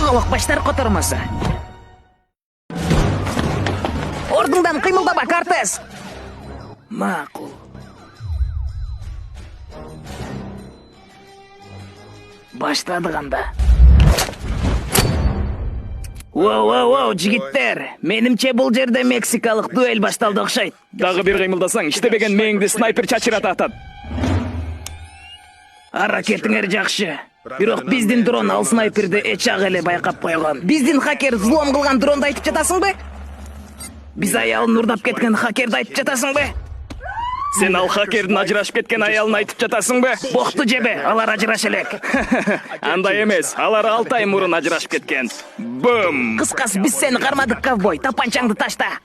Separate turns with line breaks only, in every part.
Тоголок баштар котормаса. Ордуңдан кыймылдаба, Кортес. Макул. Баштадык анда. Воу, жигиттер. Менимче бул жерде мексикалык дуэль башталды окшойт.
Дагы бир кыймылдасаң, иштебеген мээңди снайпер чачырата атат.
Аракетиңер жакшы. Бирок биздин дрон ал снайперди эчак эле байкап койгон. Биздин хакер взлом кылган дронду айтып жатасыңбы? Биз аялын урдап кеткен хакерди айтып жатасыңбы?
Сен ал хакердин ажырашып кеткен аялын айтып жатасыңбы?
Бокту жебе, алар ажыраша элек.
Андай эмес, алар 6 ай мурун ажырашып кеткен. Бум!
Кыскасы биз сени кармадык, ковбой. Тапанчаңды ташта.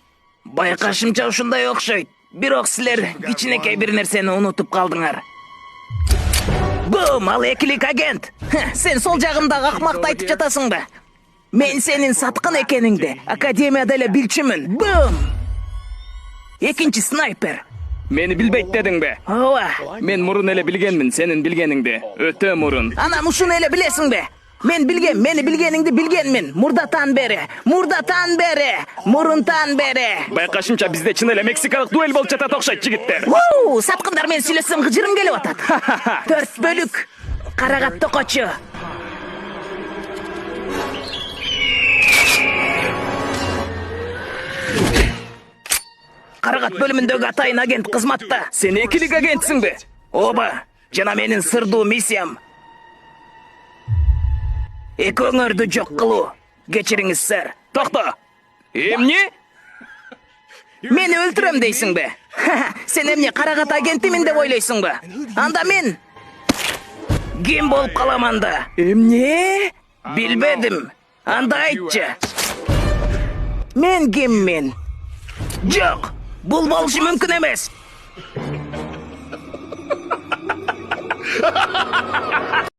Байкашымча ушундай окшойт. Бирок силер кичинекей бир нерсени унутуп калдыңар. Бум, ал экилик агент. Сен сол жагымдагы акмакты айтып жатасыңбы? Мен сенин саткын экениңди академияда эле билчүмүн. Бум! Экинчи снайпер.
Мени билбейт дедиңби?
Ооба.
Мен мурун эле билгенмин сенин билгениңди. Өтө мурун.
Анан ушуну эле билесиңби? Мен билгем, мени билгениңди билгенмин. Мурдатан бери. Мурунтан бери.
Байкашымча бизде чын эле мексикалык дуэль болуп жатат окшойт, жигиттер.
Саткындар менен сүйлөшсөм гыжырым келип атат. 4 бөлүк. Карагат токочу. Карагат бөлүмүндөгү атайын агент кызматта.
Сен экилик агентсиңби?
Ооба. Жана менин сырдуу миссиям эки өңөрдү жок кылуу. Кечириңиз, сэр.
Токто. Эмне?
Мени өлтүрөм дейсиңби? Сен эмне карагат агентимин деп ойлойсуңбу? Анда мен ким болуп калам анда?
Эмне?
Билбедим. Анда айтчы. Мен киммин? Жок, бул болушу мүмкүн эмес.